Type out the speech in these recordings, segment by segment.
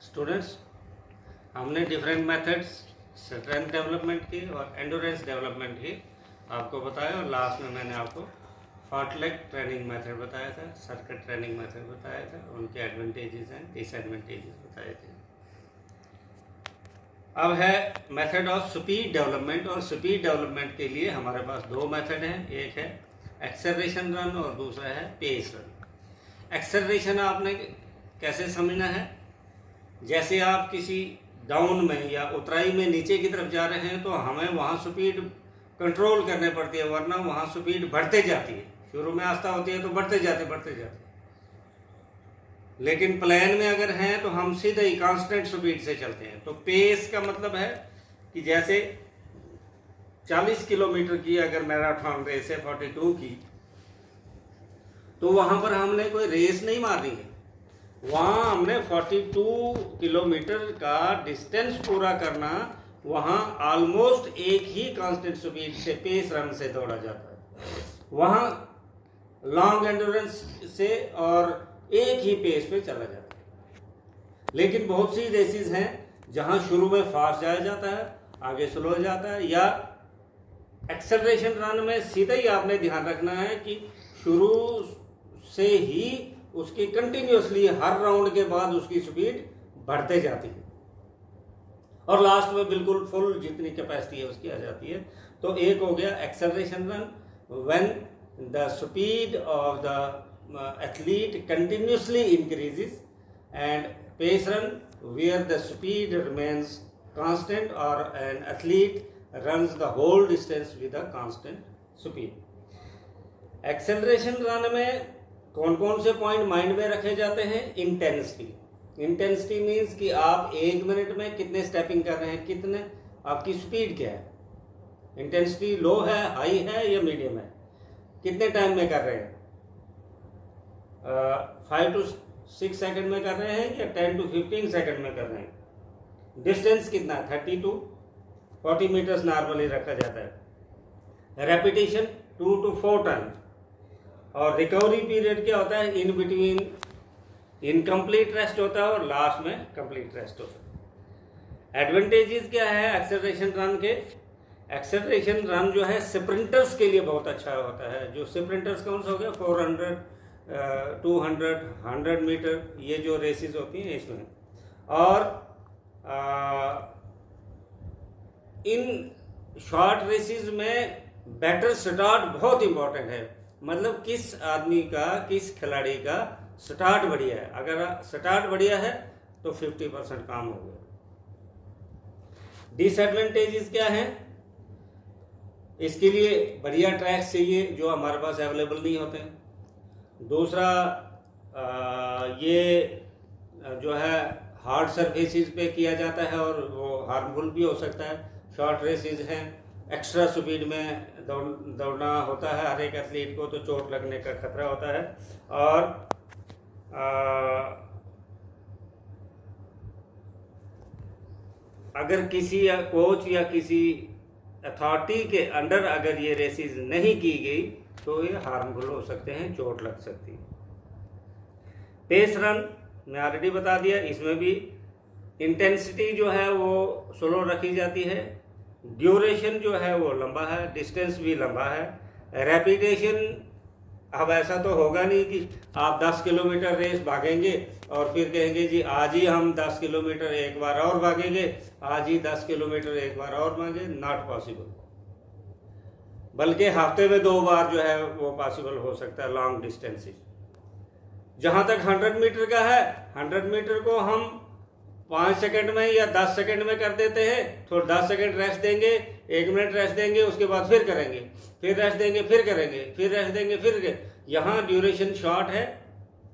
Students, हमने different methods strength development की और एंडोरेंस डेवलपमेंट की आपको बताया, और लास्ट में मैंने आपको फार्टलेट ट्रेनिंग मेथड बताया था, सर्किट ट्रेनिंग मेथड बताया था, उनके एडवांटेजेस एंड डिसएडवांटेजेस बताए थे। अब है मेथड ऑफ स्पीड डेवलपमेंट, और स्पीड डेवलपमेंट के लिए हमारे पास दो मेथड हैं, एक है एक्सेलरेशन रन और दूसरा है पेस रन। एक्सेलरेशन आपने कैसे समझना है, जैसे आप किसी डाउन में या उतराई में नीचे की तरफ जा रहे हैं तो हमें वहाँ स्पीड कंट्रोल करनी पड़ती है, वरना वहाँ स्पीड बढ़ते जाती है। शुरू में आस्था होती है तो बढ़ते जाते। लेकिन प्लेन में अगर हैं तो हम सीधे ही कांस्टेंट स्पीड से चलते हैं। तो पेस का मतलब है कि जैसे 40 किलोमीटर की अगर मैराथन रेस है 42 की, तो वहां पर हमने कोई रेस नहीं मारनी है, वहां हमने 42 किलोमीटर का डिस्टेंस पूरा करना। वहां ऑलमोस्ट एक ही कांस्टेंट स्पीड से पेस रन से दौड़ा जाता है, वहां लॉन्ग एंड्योरेंस से और एक ही पेस पे चला जाता है। लेकिन बहुत सी रेसेस हैं जहां शुरू में फास्ट जाया जाता है, आगे स्लो हो जाता है, या एक्सेलरेशन रन में सीधा ही आपने ध्यान रखना है कि शुरू से ही उसकी कंटिन्यूसली हर राउंड के बाद उसकी स्पीड बढ़ते जाती है और लास्ट में बिल्कुल फुल जितनी कैपेसिटी है उसकी आ जाती है। तो एक हो गया acceleration run, when the speed of the athlete continuously increases, and pace run where the speed remains constant or an athlete runs the whole distance with a constant speed. Acceleration run में कौन कौन से point mind में रखे जाते हैं? Intensity means कि आप एक मिनट में कितने स्टेपिंग कर रहे हैं, कितने आपकी स्पीड क्या है। इंटेंसिटी लो है, हाई है या मीडियम है, कितने टाइम में कर रहे हैं, 5 to 6 सेकंड में कर रहे हैं या 10 to 15 सेकंड में कर रहे हैं। डिस्टेंस कितना है, 30 to 40 मीटर्स नॉर्मली रखा जाता है। रेपिटेशन 2 to 4 टाइम, और रिकवरी पीरियड क्या होता है, इन बिटवीन इनकम्प्लीट रेस्ट होता है और लास्ट में कंप्लीट रेस्ट होता है। एडवांटेजेस क्या है एक्सेलरेशन रन के? एक्सेलरेशन रन जो है स्प्रिंटर्स के लिए बहुत अच्छा होता है। जो स्प्रिंटर्स कौन सा हो गया, 400 200 100 मीटर, ये जो रेसेस होती हैं इसमें। और इन शॉर्ट रेसेस में बैटर स्टार्ट बहुत इंपॉर्टेंट है, मतलब किस आदमी का, किस खिलाड़ी का स्टार्ट बढ़िया है। अगर स्टार्ट बढ़िया है तो 50% काम हो गया। डिसएडवांटेजेस क्या है? इसके लिए बढ़िया ट्रैक्स चाहिए जो हमारे पास अवेलेबल नहीं होते हैं। दूसरा ये जो है हार्ड सरफेसेस पे किया जाता है और वो हार्मफुल भी हो सकता है। शॉर्ट रेसेस हैं, एक्स्ट्रा स्पीड में दौड़ना होता है हर एक एथलीट को, तो चोट लगने का खतरा होता है। और अगर किसी कोच या किसी अथॉरिटी के अंडर अगर ये रेसेस नहीं की गई तो ये हार्मफुल हो सकते हैं, चोट लग सकती है। पेस रन मैं ऑलरेडी बता दिया, इसमें भी इंटेंसिटी जो है वो स्लो रखी जाती है, ड्यूरेशन जो है वो लंबा है, डिस्टेंस भी लंबा है। रेपिटेशन अब ऐसा तो होगा नहीं कि आप 10 किलोमीटर रेस भागेंगे और फिर कहेंगे जी आज ही हम 10 किलोमीटर एक बार और भागेंगे, आज ही 10 किलोमीटर एक बार और भागेंगे, नॉट पॉसिबल। बल्कि हफ्ते में 2 बार जो है वो पॉसिबल हो सकता है लॉन्ग डिस्टेंसेस। जहां तक 100 मीटर का है, 100 मीटर को हम 5 सेकंड में या 10 सेकंड में कर देते हैं। थोड़ा 10 सेकंड रेस्ट देंगे, 1 मिनट रेस्ट देंगे, उसके बाद फिर करेंगे, फिर रेस्ट देंगे, फिर करेंगे, फिर रेस्ट देंगे, फिर यहाँ ड्यूरेशन शॉर्ट है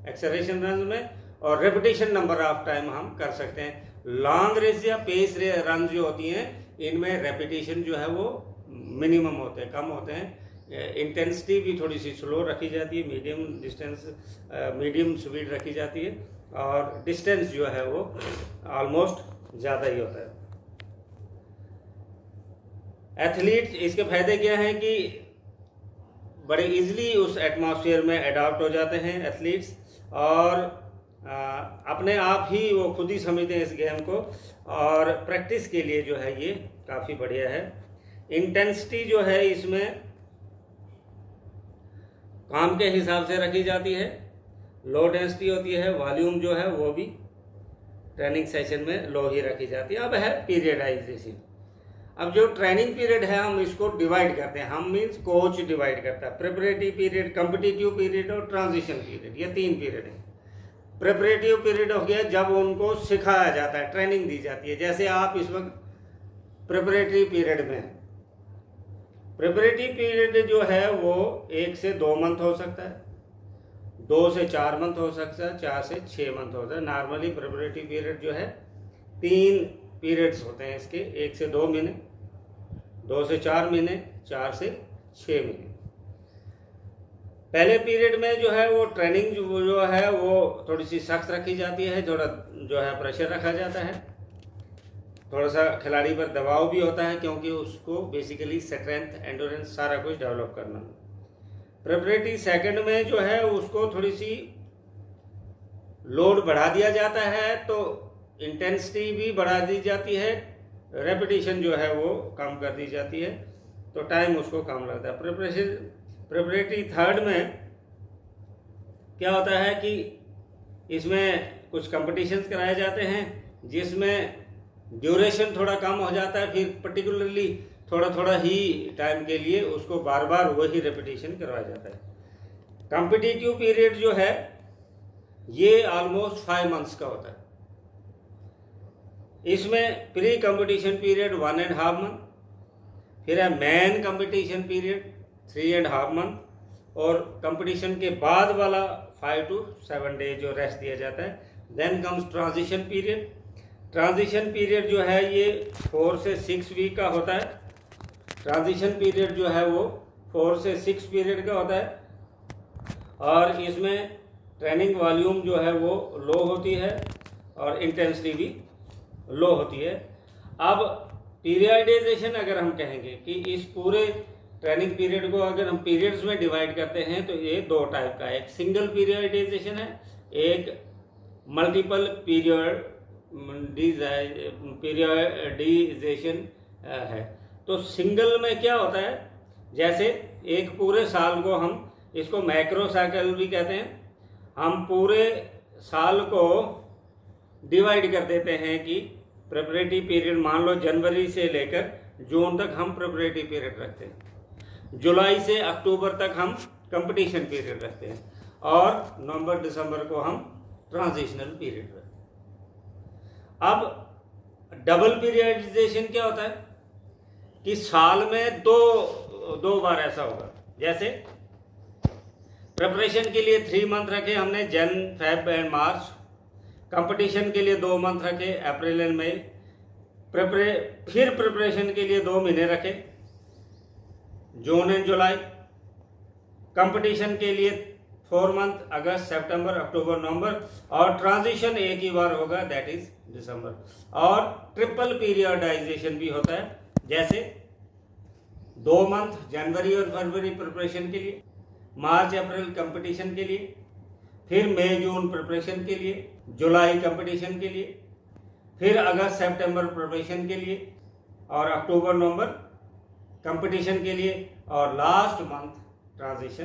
एक्सेलरेशन रन में, और रेपिटेशन नंबर ऑफ टाइम हम कर सकते हैं। लॉन्ग रेस या पेस रन जो होती हैं इनमें रेपिटेशन जो है वो मिनिमम होते हैं, कम होते हैं। इंटेंसिटी भी थोड़ी सी स्लो रखी जाती है, मीडियम स्पीड रखी जाती है, और डिस्टेंस जो है वो ऑलमोस्ट ज़्यादा ही होता है। एथलीट इसके फायदे क्या हैं कि बड़े इजीली उस एटमॉस्फेयर में अडॉप्ट हो जाते हैं एथलीट्स, और अपने आप ही वो खुद ही समझते हैं इस गेम को, और प्रैक्टिस के लिए जो है ये काफ़ी बढ़िया है। इंटेंसिटी जो है इसमें काम के हिसाब से रखी जाती है, लो डेंसिटी होती है, वॉल्यूम जो है वो भी ट्रेनिंग सेशन में लो ही रखी जाती है। अब है पीरियडाइजेशन। अब जो ट्रेनिंग पीरियड है हम इसको डिवाइड करते हैं, हम मीन्स कोच डिवाइड करता है, प्रिपरेटरी पीरियड, कॉम्पिटिटिव पीरियड और ट्रांजिशन पीरियड, ये 3 पीरियड है। प्रिपरेटिव पीरियड हो गया जब उनको सिखाया जाता है, ट्रेनिंग दी जाती है, जैसे आप इस वक्त प्रिपरेटरी पीरियड में हैं। प्रिपरेटिव पीरियड जो है वो 1 से 2 मंथ हो सकता है, 2 से 4 मंथ हो सकता है, 4 से 6 मंथ होता है। नॉर्मली प्रिपरेटिव पीरियड जो है 3 पीरियड्स होते हैं इसके, 1 से 2 महीने, 2 से 4 महीने, 4 से 6 महीने। पहले पीरियड में जो है वो ट्रेनिंग जो है वो थोड़ी सी सख्त रखी जाती है, थोड़ा जो है प्रेशर रखा जाता है, थोड़ा सा खिलाड़ी पर दबाव भी होता है, क्योंकि उसको बेसिकली स्ट्रेंथ, एंडोरेंस सारा कुछ डेवलप करना। प्रिपरेटरी सेकंड में जो है उसको थोड़ी सी लोड बढ़ा दिया जाता है, तो इंटेंसिटी भी बढ़ा दी जाती है, रेपिटेशन जो है वो कम कर दी जाती है, तो टाइम उसको कम लगता है। प्रिपरेटरी थर्ड में क्या होता है कि इसमें कुछ कंपटीशंस कराए जाते हैं जिसमें ड्यूरेशन थोड़ा कम हो जाता है, फिर पर्टिकुलरली थोड़ा थोड़ा ही टाइम के लिए उसको बार बार वही रेपिटेशन करवाया जाता है। कॉम्पिटिटिव पीरियड जो है ये ऑलमोस्ट 5 मंथ्स का होता है। इसमें प्री कंपटीशन पीरियड 1.5 मंथ, फिर है मेन कंपटीशन पीरियड 3.5 मंथ, और कंपटीशन के बाद वाला 5 to 7 डेज जो रेस्ट दिया जाता है। Then comes transition period. Transition period जो है ये 4 से 6 वीक का होता है। ट्रांजिशन पीरियड जो है वो 4 से 6 पीरियड का होता है, और इसमें ट्रेनिंग वॉल्यूम जो है वो लो होती है और इंटेंसिटी भी लो होती है। अब पीरियडाइजेशन अगर हम कहेंगे कि इस पूरे ट्रेनिंग पीरियड को अगर हम पीरियड्स में डिवाइड करते हैं तो ये 2 टाइप का है, एक सिंगल पीरियडाइजेशन है, एक मल्टीपल पीरियडाइजेशन है। तो सिंगल में क्या होता है, जैसे एक पूरे साल को हम इसको मैक्रो साइकिल भी कहते हैं, हम पूरे साल को डिवाइड कर देते हैं कि प्रिपरेटरी पीरियड मान लो जनवरी से लेकर जून तक हम प्रिपरेटरी पीरियड रखते हैं, जुलाई से अक्टूबर तक हम कंपटीशन पीरियड रखते हैं, और नवंबर दिसंबर को हम ट्रांजिशनल पीरियड रखते हैं। अब डबल पीरियडाइजेशन क्या होता है कि साल में दो बार ऐसा होगा, जैसे प्रिपरेशन के लिए 3 मंथ रखे हमने, जन, फेब एंड मार्च। कंपटीशन के लिए 2 मंथ रखे, अप्रैल एंड मई। फिर प्रिपरेशन के लिए 2 महीने रखे, जून एंड जुलाई। कंपटीशन के लिए 4 मंथ, अगस्त, सितंबर, अक्टूबर, नवंबर, और ट्रांजिशन एक ही बार होगा, दैट इज दिसंबर। और ट्रिपल पीरियडाइजेशन भी होता है, जैसे 2 मंथ जनवरी और फरवरी प्रिपरेशन के लिए, मार्च अप्रैल कंपटीशन के लिए, फिर मई जून प्रिपरेशन के लिए, जुलाई कंपटीशन के लिए, फिर अगस्त सितंबर प्रिपरेशन के लिए, और अक्टूबर नवंबर कंपटीशन के लिए, और लास्ट मंथ ट्रांजिशन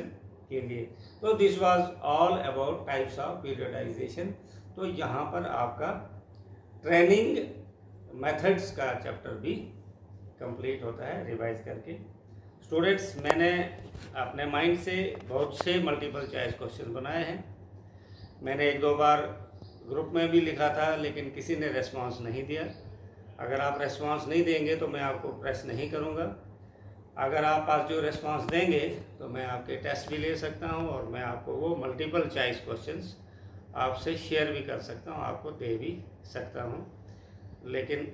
के लिए। तो this was all about types of periodisation. तो यहाँ पर आपका ट्रेनिंग मेथड्स का चैप्टर भी कंप्लीट होता है रिवाइज करके। स्टूडेंट्स, मैंने अपने माइंड से बहुत से मल्टीपल चॉइस क्वेश्चन बनाए हैं। मैंने 1-2 बार ग्रुप में भी लिखा था, लेकिन किसी ने रेस्पॉन्स नहीं दिया। अगर आप रेस्पॉन्स नहीं देंगे तो मैं आपको प्रेस नहीं करूँगा। अगर आप पास जो रेस्पॉन्स देंगे तो मैं आपके टेस्ट भी ले सकता हूँ, और मैं आपको वो मल्टीपल चॉइस क्वेश्चंस आपसे शेयर भी कर सकता हूँ, आपको दे भी सकता हूँ। लेकिन